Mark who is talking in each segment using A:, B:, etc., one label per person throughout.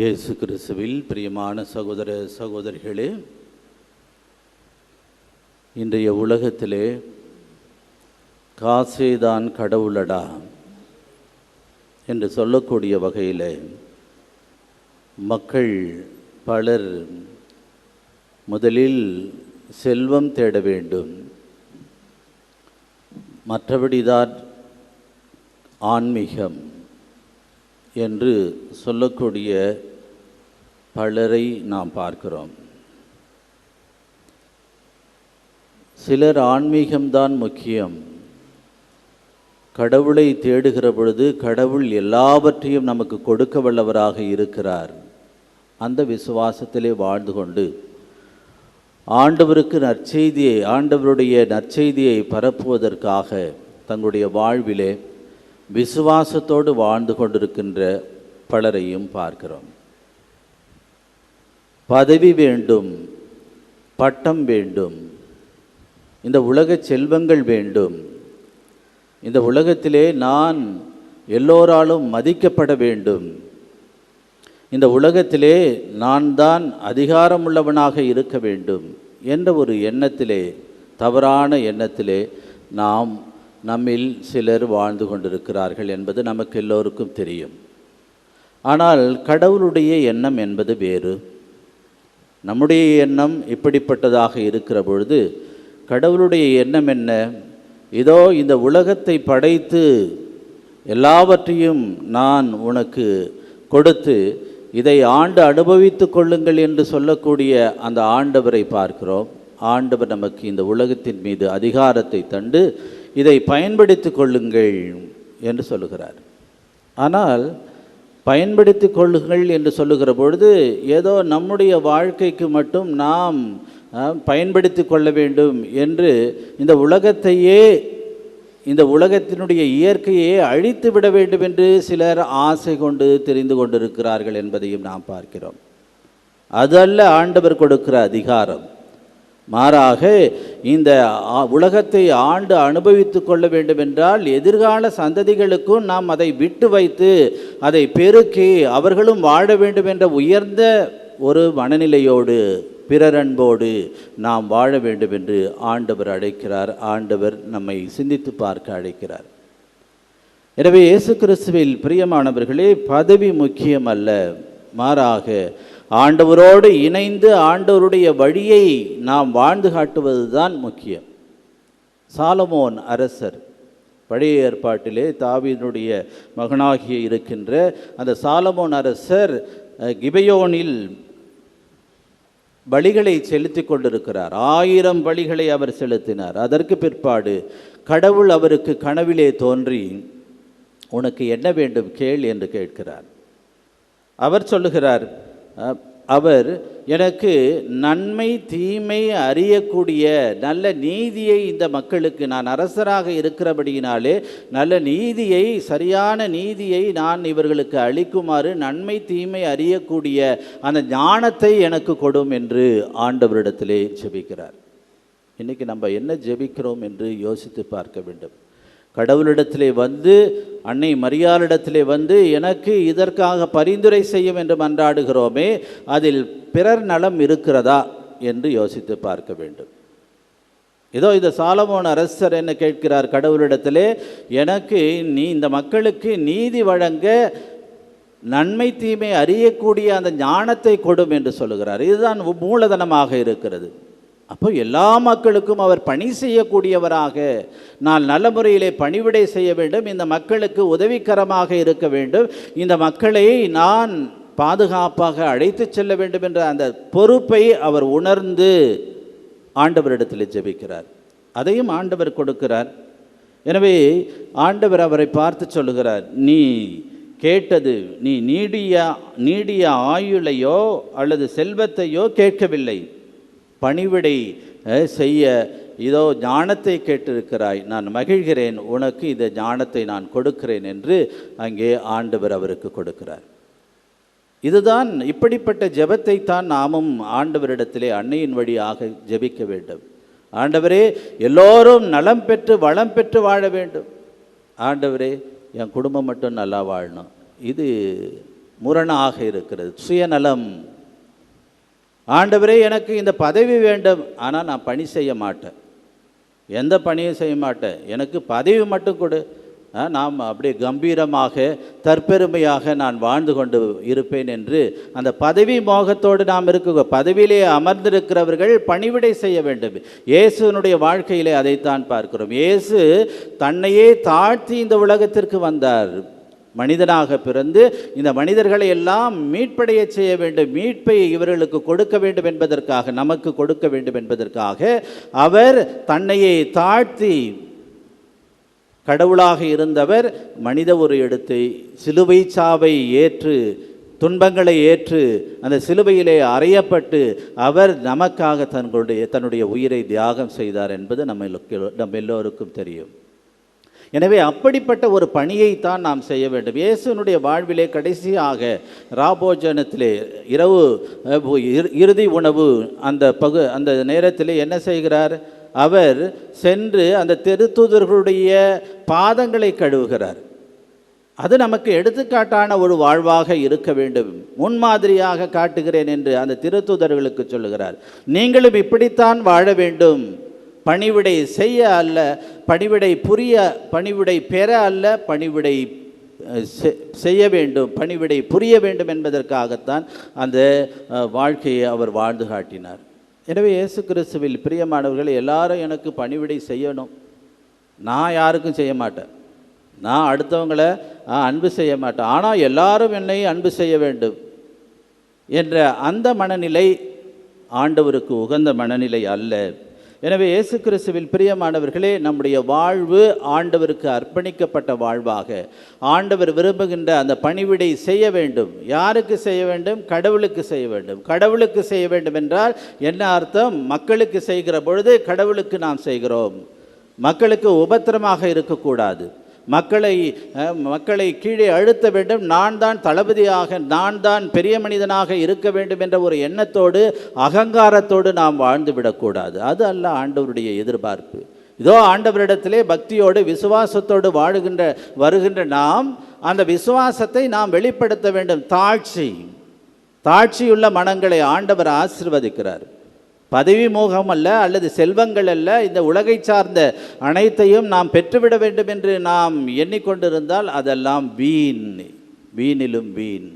A: இயேசு கிறிஸ்துவில் பிரியமான சகோதர சகோதரிகளே, இன்றைய உலகத்திலே காசேதான் கடவுளடா என்று சொல்லக்கூடிய வகையில் மக்கள் பலர் முதலில் செல்வம் தேட வேண்டும், மற்றபடிதான் ஆன்மீகம் என்று சொல்லக்கூடிய பலரை நாம் பார்க்கிறோம். சிலர் ஆன்மீகம்தான் முக்கியம், கடவுளை தேடுகிற பொழுது கடவுள் எல்லாவற்றையும் நமக்கு கொடுக்க வல்லவராக இருக்கிறார், அந்த விசுவாசத்திலே வாழ்ந்து கொண்டு ஆண்டவருக்கு ஆண்டவருடைய நற்செய்தியை பரப்புவதற்காக தங்களுடைய வாழ்விலே விசுவாசத்தோடு வாழ்ந்து கொண்டிருக்கின்ற பலரையும் பார்க்கிறோம். பதவி வேண்டும், பட்டம் வேண்டும், இந்த உலக செல்வங்கள் வேண்டும், இந்த உலகத்திலே நான் எல்லோராலும் மதிக்கப்பட வேண்டும், இந்த உலகத்திலே நான் தான் அதிகாரமுள்ளவனாக இருக்க வேண்டும் என்ற ஒரு எண்ணத்திலே, தவறான எண்ணத்திலே நம்மில் சிலர் வாழ்ந்து கொண்டிருக்கிறார்கள் என்பது நமக்கு எல்லோருக்கும் தெரியும். ஆனால் கடவுளுடைய எண்ணம் என்பது வேறு. நம்முடைய எண்ணம் இப்படிப்பட்டதாக இருக்கிற பொழுது கடவுளுடைய எண்ணம் என்ன? இதோ இந்த உலகத்தை படைத்து எல்லாவற்றையும் நான் உனக்கு கொடுத்து இதை ஆண்டு அனுபவித்து கொள்ளுங்கள் என்று சொல்லக்கூடிய அந்த ஆண்டவரை பார்க்கிறோம். ஆண்டவர் நமக்கு இந்த உலகத்தின் மீது அதிகாரத்தை தந்து இதை பயன்படுத்தி கொள்ளுங்கள் என்று சொல்லுகிறார். ஆனால் பயன்படுத்தி கொள்ளுங்கள் என்று சொல்லுகிற பொழுது ஏதோ நம்முடைய வாழ்க்கைக்கு மட்டும் நாம் பயன்படுத்தி கொள்ள வேண்டும் என்று இந்த உலகத்தையே, இந்த உலகத்தினுடைய இயற்கையை அழித்து விட வேண்டும் என்று சிலர் ஆசை கொண்டு தெரிந்து கொண்டிருக்கிறார்கள் என்பதையும் நாம் பார்க்கிறோம். அதல்ல ஆண்டவர் கொடுக்கிற அதிகாரம். மாறாக இந்த உலகத்தை ஆண்டு அனுபவித்து கொள்ள வேண்டும் என்றால் எதிர்கால சந்ததிகளுக்கும் நாம் அதை விட்டு வைத்து அதை பெருக்கி அவர்களும் வாழ வேண்டும் என்ற உயர்ந்த ஒரு மனநிலையோடு பிறரன்போடு நாம் வாழ வேண்டும் என்று ஆண்டவர் அழைக்கிறார். ஆண்டவர் நம்மை சிந்தித்து பார்க்க அழைக்கிறார். எனவே இயேசு கிறிஸ்துவில் பிரியமானவர்களே, பதவி முக்கியம் அல்ல, மாறாக ஆண்டவரோடு இணைந்து ஆண்டவருடைய வழியை நாம் வாழ்ந்து காட்டுவது தான் முக்கியம். சாலமோன் அரசர், பழைய ஏற்பாட்டிலே தாவீதுடைய மகனாகிய இருக்கின்ற அந்த சாலமோன் அரசர் கிபெயோனில் பலிகளை செலுத்தி கொண்டிருக்கிறார். 1000 பலிகளை அவர் செலுத்தினார். அதற்கு பிற்பாடு கடவுள் அவருக்கு கனவிலே தோன்றி, உனக்கு என்ன வேண்டும் கேள் என்று கேட்கிறார். அவர் சொல்லுகிறார், அவர் எனக்கு நன்மை தீமை அறியக்கூடிய நல்ல நீதியை, இந்த மக்களுக்கு நான் அரசராக இருக்கிறபடியினாலே நல்ல நீதியை, சரியான நீதியை நான் இவர்களுக்கு அளிக்குமாறு நன்மை தீமை அறியக்கூடிய அந்த ஞானத்தை எனக்கு கொடும் என்று ஆண்டவரிடத்திலே ஜெபிக்கிறார். இன்றைக்கி நம்ம என்ன ஜெபிக்கிறோம் என்று யோசித்து பார்க்க வேண்டும். கடவுளிடத்திலே வந்து, அன்னை மரியாளிடத்திலே வந்து எனக்கு இதற்காக பரிந்துரை செய்யும் என்று மன்றாடுகிறோமே, அதில் பிறர் நலம் இருக்கிறதா என்று யோசித்து பார்க்க வேண்டும். இதோ இந்த சாலமோன் அரசர் என்ன கேட்கிறார் கடவுளிடத்திலே, எனக்கு நீ இந்த மக்களுக்கு நீதி வழங்க நன்மை தீமை அறியக்கூடிய அந்த ஞானத்தை கொடும் என்று சொல்லுகிறார். இதுதான் மூலதனமாக இருக்கிறது. அப்போ எல்லா மக்களுக்கும் அவர் பணி செய்யக்கூடியவராக, நான் நல்ல முறையிலே பணிவிடை செய்ய வேண்டும், இந்த மக்களுக்கு உதவிகரமாக இருக்க வேண்டும், இந்த மக்களை நான் பாதுகாப்பாக அழைத்து செல்ல வேண்டும் என்ற அந்த பொறுப்பை அவர் உணர்ந்து ஆண்டவரிடத்தில் ஜெபிக்கிறார். அதையும் ஆண்டவர் கொடுக்கிறார். எனவே ஆண்டவர் அவரை பார்த்து சொல்லுகிறார், நீ கேட்டது, நீ நீடிய ஆயுளையோ அல்லது செல்வத்தையோ கேட்கவில்லை, பணிவிடை செய்ய இதோ ஞானத்தை கேட்டிருக்கிறாய், நான் மகிழ்கிறேன், உனக்கு இந்த ஞானத்தை நான் கொடுக்கிறேன் என்று அங்கே ஆண்டவர் அவருக்கு கொடுக்கிறார். இதுதான், இப்படிப்பட்ட ஜெபத்தை தான் நாமும் ஆண்டவரிடத்திலே அன்னையின் வழியாக ஜெபிக்க வேண்டும். ஆண்டவரே, எல்லோரும் நலம் பெற்று வளம் பெற்று வாழ வேண்டும். ஆண்டவரே, என் குடும்பம் மட்டும் நல்லா வாழணும். இது முரணாக இருக்கிறது. சுயநலம். ஆண்டவரே, எனக்கு இந்த பதவி வேண்டும், ஆனால் நான் பணி செய்ய மாட்டேன், எந்த பணியும் செய்ய மாட்டேன், எனக்கு பதவி மட்டும் கொடு, நாம் அப்படியே கம்பீரமாக தற்பெருமையாக நான் வாழ்ந்து கொண்டு இருப்பேன் என்று அந்த பதவி மோகத்தோடு நாம் இருக்க. பதவியிலே அமர்ந்திருக்கிறவர்கள் பணிவிடை செய்ய வேண்டும். இயேசுனுடைய வாழ்க்கையிலே அதைத்தான் பார்க்கிறோம். இயேசு தன்னையே தாழ்த்தி இந்த உலகத்திற்கு வந்தார். மனிதனாக பிறந்து இந்த மனிதர்களை எல்லாம் மீட்படைய செய்ய வேண்டும், மீட்பை இவர்களுக்கு கொடுக்க வேண்டும் என்பதற்காக, நமக்கு கொடுக்க வேண்டும் என்பதற்காக அவர் தன்னையே தாழ்த்தி, கடவுளாக இருந்தவர் மனித ஒரு எடுத்து சிலுவை சாவை ஏற்று, துன்பங்களை ஏற்று, அந்த சிலுவையிலே அறையப்பட்டு அவர் நமக்காக தன்னுடைய உயிரை தியாகம் செய்தார் என்பது நம்ம எல்லோருக்கும் தெரியும். எனவே அப்படிப்பட்ட ஒரு பணியைத்தான் நாம் செய்ய வேண்டும். இயேசுனுடைய வாழ்விலே கடைசியாக ராபோஜனத்திலே இரவு இறுதி உணவு அந்த நேரத்திலே என்ன செய்கிறார்? அவர் சென்று அந்த திருத்தூதர்களுடைய பாதங்களை கழுவுகிறார். அது நமக்கு எடுத்துக்காட்டான ஒரு வாழ்வாக இருக்க வேண்டும், முன்மாதிரியாக காட்டுகிறேன் என்று அந்த திருத்தூதர்களுக்கு சொல்லுகிறார். நீங்களும் இப்படித்தான் வாழ வேண்டும், பணிவிடை செய்ய அல்ல, பணிவிடை பெற அல்ல, பணிவிடை செய்ய வேண்டும், பணிவிடை புரிய வேண்டும் என்பதற்காகத்தான் அந்த வாழ்க்கையை அவர் வாழ்ந்து காட்டினார். எனவே இயேசு கிறிஸ்துவில் பிரியமானவர்கள், எல்லாரும் எனக்கு பணிவிடை செய்யணும், நான் யாருக்கும் செய்ய மாட்டேன், நான் அடுத்தவங்களை அன்பு செய்ய மாட்டேன், ஆனால் எல்லாரும் என்னை அன்பு செய்ய வேண்டும் என்ற அந்த மனநிலை ஆண்டவருக்கு உகந்த மனநிலை அல்ல. எனவே இயேசு கிறிஸ்துவில் பிரியமானவர்களே, நம்முடைய வாழ்வு ஆண்டவருக்கு அர்ப்பணிக்கப்பட்ட வாழ்வாக, ஆண்டவர் விரும்புகின்ற அந்த பணிவிடை செய்ய வேண்டும். யாருக்கு செய்ய வேண்டும்? கடவுளுக்கு செய்ய வேண்டும். கடவுளுக்கு செய்ய வேண்டும் என்றால் என்ன அர்த்தம்? மக்களுக்கு செய்கிற பொழுது கடவுளுக்கு நாம் செய்கிறோம். மக்களுக்கு உபத்திரமாக இருக்கக்கூடாது, மக்களை கீழே அழுத்த வேண்டும், நான் தான் தளபதியாக, நான் தான் பெரிய மனிதனாக இருக்க வேண்டும் என்ற ஒரு எண்ணத்தோடு, அகங்காரத்தோடு நாம் வாழ்ந்து விடக்கூடாது. அது அல்ல ஆண்டவருடைய எதிர்பார்ப்பு. இதோ ஆண்டவரிடத்திலே பக்தியோடு விசுவாசத்தோடு வருகின்ற நாம் அந்த விசுவாசத்தை நாம் வெளிப்படுத்த வேண்டும். தாட்சியுள்ள மனங்களை ஆண்டவர் ஆசீர்வதிக்கிறார். பதவி மோகம் அல்ல, அல்லது செல்வங்கள் அல்ல, இந்த உலகை சார்ந்த அனைத்தையும் நாம் பெற்றுவிட வேண்டும் என்று நாம் எண்ணிக்கொண்டிருந்தால் அதெல்லாம் வீணிலும் வீண்.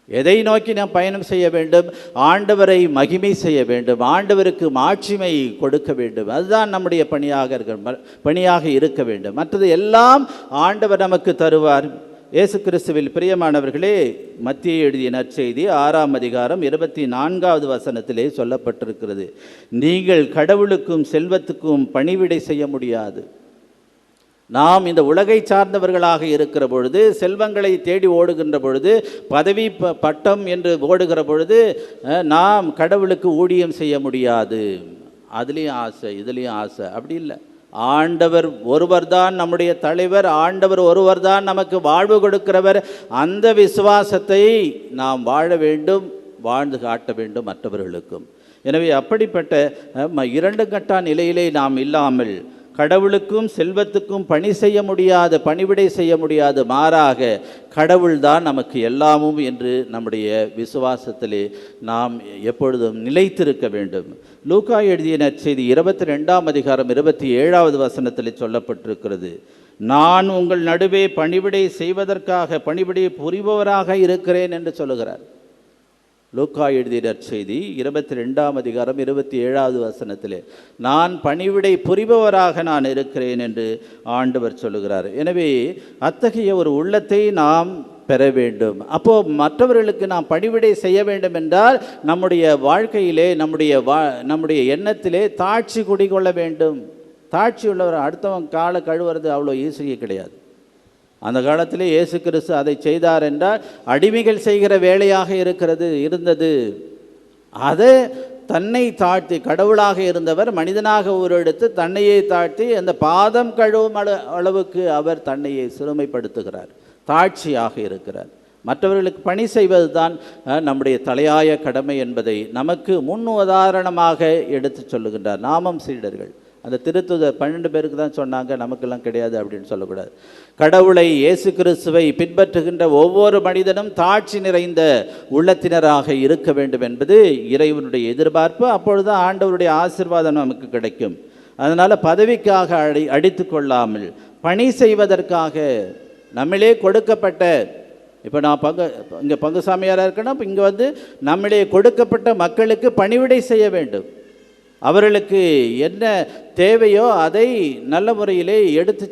A: எதை நோக்கி நாம் பயணம் செய்ய வேண்டும்? ஆண்டவரை மகிமை செய்ய வேண்டும், ஆண்டவருக்கு மாட்சிமை கொடுக்க வேண்டும். அதுதான் நம்முடைய பணியாக இருக்க வேண்டும். மற்றது எல்லாம் ஆண்டவர் நமக்கு தருவார். இயேசு கிறிஸ்துவில் பிரியமானவர்களே, மத்திய எழுதிய நற்செய்தி 6ஆம் அதிகாரம் 24வது வசனத்திலே சொல்லப்பட்டிருக்கிறது, நீங்கள் கடவுளுக்கும் செல்வத்துக்கும் பணிவிடை செய்ய முடியாது. நாம் இந்த உலகை சார்ந்தவர்களாக இருக்கிற பொழுது, செல்வங்களை தேடி ஓடுகின்ற பொழுது, பதவி பட்டம் என்று ஓடுகிற பொழுது நாம் கடவுளுக்கு ஊழியம் செய்ய முடியாது. அதுலேயும் ஆசை, இதுலேயும் ஆசை. அப்படி இல்லை. ஆண்டவர் ஒருவர் தான் நம்முடைய தலைவர், ஆண்டவர் ஒருவர் தான் நமக்கு வாழ்வு கொடுக்கிறவர். அந்த விசுவாசத்தை நாம் வாழ வேண்டும், வாழ்ந்து காட்ட வேண்டும் மற்றவர்களுக்கும். எனவே அப்படிப்பட்ட இரண்டு கட்ட நிலையிலே நாம் இல்லாமல் கடவுளுக்கும் செல்வத்துக்கும் பணிவிடை செய்ய முடியாது, மாறாக கடவுள்தான் நமக்கு எல்லாமும் என்று நம்முடைய விசுவாசத்திலே நாம் எப்பொழுதும் நிலைத்திருக்க வேண்டும். லூக்கா எழுதிய நற்செய்தி 22ஆம் அதிகாரம் 27வது வசனத்தில் சொல்லப்பட்டிருக்கிறது, நான் உங்கள் நடுவே பணிவிடை செய்வதற்காக பணிவிடை புரிபவராக இருக்கிறேன் என்று சொல்லுகிறார். லூக்கா எழுதிய நற்செய்தி 22ஆம் அதிகாரம் 27வது வசனத்திலே நான் பணிவிடை புரிபவராக நான் இருக்கிறேன் என்று ஆண்டவர் சொல்லுகிறார். எனவே அத்தகைய ஒரு உள்ளத்தை நாம் பெற வேண்டும். அப்போது மற்றவர்களுக்கு நாம் பணிவிடை செய்ய வேண்டும் என்றால் நம்முடைய வாழ்க்கையிலே, நம்முடைய எண்ணத்திலே தாட்சி குடிகொள்ள வேண்டும். தாட்சி உள்ளவர் அடுத்தவன் காலை கழுவுறது அவ்வளோ ஈஸியே கிடையாது. அந்த காலத்திலே இயேசு கிறிஸ்து அதை செய்தார் என்றால் அடிமைகள் செய்கிற வேலையாக இருந்தது. அதை தன்னை தாழ்த்தி, கடவுளாக இருந்தவர் மனிதனாக உருவெடுத்து தன்னையே தாழ்த்தி அந்த பாதம் கழுவும் அளவுக்கு அவர் தன்னையை சிறுமைப்படுத்துகிறார், தாட்சியாக இருக்கிறார். மற்றவர்களுக்கு பணி செய்வது தான் நம்முடைய தலையாய கடமை என்பதை நமக்கு முன் உதாரணமாக எடுத்து சொல்லுகின்றார். நாமும் சீடர்கள், அந்த திருத்துதர் 12 பேருக்கு தான் சொன்னாங்க, நமக்கெல்லாம் கிடையாது அப்படின்னு சொல்லக்கூடாது. கடவுளை, இயேசு கிறிஸ்துவை பின்பற்றுகின்ற ஒவ்வொரு மனிதனும் தாட்சி நிறைந்த உள்ளத்தினராக இருக்க வேண்டும் என்பது இறைவனுடைய எதிர்பார்ப்பு. அப்பொழுது ஆண்டவருடைய ஆசீர்வாதம் நமக்கு கிடைக்கும். அதனால் பதவிக்காக அடித்து கொள்ளாமல், பணி செய்வதற்காக நம்மளே கொடுக்கப்பட்ட, இப்போ நான் இங்கே பங்கு சாமியாராக இருக்கேன்னா, இப்போ இங்கே வந்து நம்மளே கொடுக்கப்பட்ட மக்களுக்கு பணிவிடை செய்ய வேண்டும். அவர்களுக்கு என்ன தேவையோ அதை நல்ல முறையிலே எடுத்து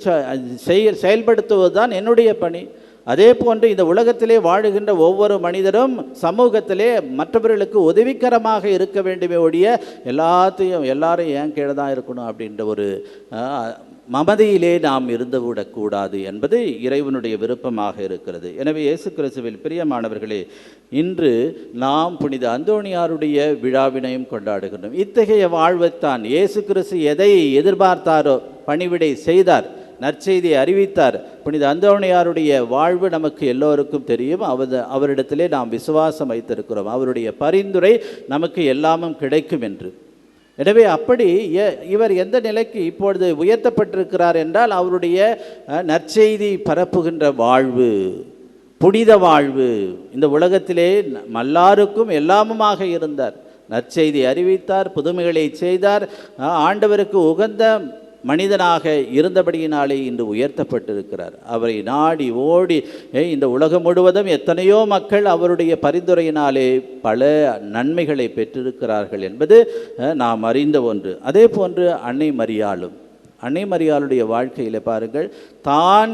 A: செயல்படுத்துவது தான் என்னுடைய பணி. அதே போன்று இந்த உலகத்திலே வாழுகின்ற ஒவ்வொரு மனிதரும் சமூகத்திலே மற்றவர்களுக்கு உதவிகரமாக இருக்க வேண்டுமே ஒழிய எல்லாரும் ஏன் கீழே தான் இருக்கணும் அப்படின்ற ஒரு மமதியிலே நாம் இருந்துவிடக்கூடாது என்பது இறைவனுடைய விருப்பமாக இருக்கிறது. எனவே இயேசு கிறிஸ்துவில் பிரியமானவர்களே, இன்று நாம் புனித அந்தோணியாருடைய விழாவினையும் கொண்டாடுகின்றோம். இத்தகைய வாழ்வைத்தான் இயேசு கிறிஸ்து எதை எதிர்பார்த்தாரோ பணிவிடை செய்தார், நற்செய்தியை அறிவித்தார். புனித அந்தோணியாருடைய வாழ்வு நமக்கு எல்லோருக்கும் தெரியும். அவரிடத்திலே நாம் விசுவாசம் வைத்திருக்கிறோம். அவருடைய பரிந்துரை நமக்கு எல்லாமும் கிடைக்கும் என்று. எனவே அப்படி இவர் எந்த நிலைக்கு இப்பொழுது உயர்த்தப்பட்டிருக்கிறார் என்றால், அவருடைய நற்செய்தி பரப்புகின்ற வாழ்வு, புனித வாழ்வு, இந்த உலகத்திலே எல்லாருக்கும் எல்லாமுமாக இருந்தார். நற்செய்தி அறிவித்தார், புதுமைகளை செய்தார், ஆண்டவருக்கு உகந்த மனிதனாக இருந்தபடியினாலே இன்று உயர்த்தப்பட்டிருக்கிறார். அவரை நாடி ஓடி இந்த உலகம் முழுவதும் எத்தனையோ மக்கள் அவருடைய பரிந்துரையினாலே பல நன்மைகளை பெற்றிருக்கிறார்கள் என்பது நாம் அறிந்த ஒன்று. அதே போன்று அன்னை மரியாளுடைய வாழ்க்கையில் பாருங்கள், தான்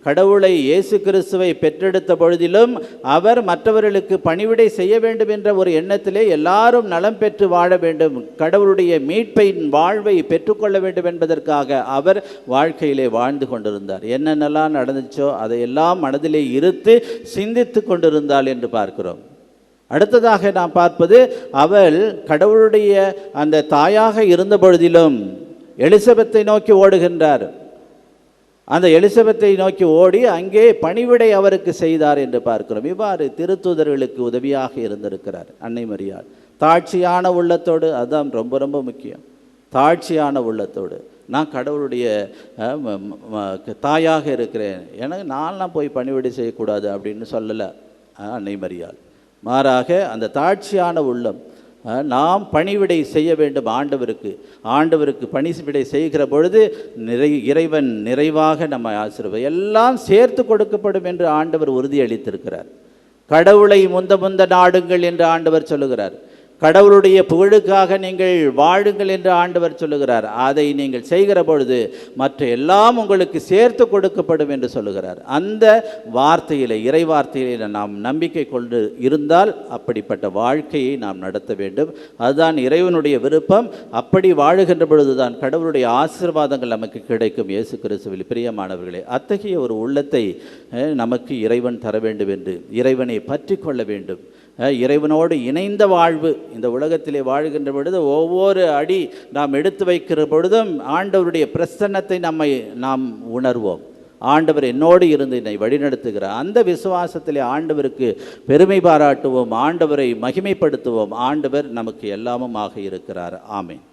A: கடவுளை இயேசு கிறிஸ்துவை பெற்றெடுத்த பொழுதிலும் அவர் மற்றவர்களுக்கு பணிவிடை செய்ய வேண்டும் என்ற ஒரு எண்ணத்திலே எல்லாரும் நலம் பெற்று வாழ வேண்டும், கடவுளுடைய மீட்பின் வாழ்வை பெற்றுக்கொள்ள வேண்டும் என்பதற்காக அவர் வாழ்க்கையிலே வாழ்ந்து கொண்டிருந்தார். என்னென்னலாம் நடந்துச்சோ அதையெல்லாம் மனதிலே இருத்து சிந்தித்து கொண்டிருந்தாள் என்று பார்க்கிறோம். அடுத்ததாக நாம் பார்ப்பது, அவள் கடவுளுடைய அந்த தாயாக இருந்த பொழுதிலும் எலிசபெத்தை நோக்கி ஓடுகின்றார். அந்த எலிசபெத்தை நோக்கி ஓடி அங்கே பணிவிடை அவருக்கு செய்தார் என்று பார்க்கிறோம். இவ்வாறு திருத்தூதர்களுக்கு உதவியாக இருந்திருக்கிறார் அன்னை மரியாள். தாட்சியான உள்ளத்தோடு, அதுதான் ரொம்ப ரொம்ப முக்கியம். தாட்சியான உள்ளத்தோடு, நான் கடவுளுடைய தாயாக இருக்கிறேன், எனக்கு நான்லாம் போய் பணிவிடை செய்யக்கூடாது அப்படின்னு சொல்லலை அன்னை மரியாள். மாறாக அந்த தாட்சியான உள்ளம், நாம் பணிவிடை செய்ய வேண்டும் ஆண்டவருக்கு பணிவிடை செய்கிற பொழுது இறைவன் நிறைவாக நம்மை ஆசீர்வதிப்பார். எல்லாம் சேர்த்து கொடுக்கப்படும் என்று ஆண்டவர் உறுதியளித்திருக்கிறார். கடவுளை முந்த நாடுங்கள் என்று ஆண்டவர் சொல்லுகிறார். கடவுளுடைய புகழுக்காக நீங்கள் வாழுங்கள் என்று ஆண்டவர் சொல்லுகிறார். அதை நீங்கள் செய்கிற பொழுது மற்ற எல்லாம் உங்களுக்கு சேர்த்து கொடுக்கப்படும் என்று சொல்லுகிறார். அந்த வார்த்தையிலே, இறை வார்த்தையிலே நாம் நம்பிக்கை கொண்டு இருந்தால் அப்படிப்பட்ட வாழ்க்கையை நாம் நடத்த வேண்டும். அதுதான் இறைவனுடைய விருப்பம். அப்படி வாழுகின்ற பொழுதுதான் கடவுளுடைய ஆசீர்வாதங்கள் நமக்கு கிடைக்கும். இயேசு கிறிஸ்துவில் பிரியமானவர்களே, அத்தகைய ஒரு உள்ளத்தை நமக்கு இறைவன் தர வேண்டும் என்று, இறைவனை பற்றி கொள்ள வேண்டும். இறைவனோடு இணைந்த வாழ்வு இந்த உலகத்திலே வாழ்கின்ற பொழுது ஒவ்வொரு அடி நாம் எடுத்து வைக்கிற பொழுதும் ஆண்டவருடைய பிரசன்னத்தை நாம் உணர்வோம். ஆண்டவர் என்னோடு இருந்து என்னை வழிநடத்துகிறார். அந்த விசுவாசத்திலே ஆண்டவருக்கு பெருமை பாராட்டுவோம், ஆண்டவரை மகிமைப்படுத்துவோம். ஆண்டவர் நமக்கு எல்லாமும் ஆக இருக்கிறார். ஆமென்.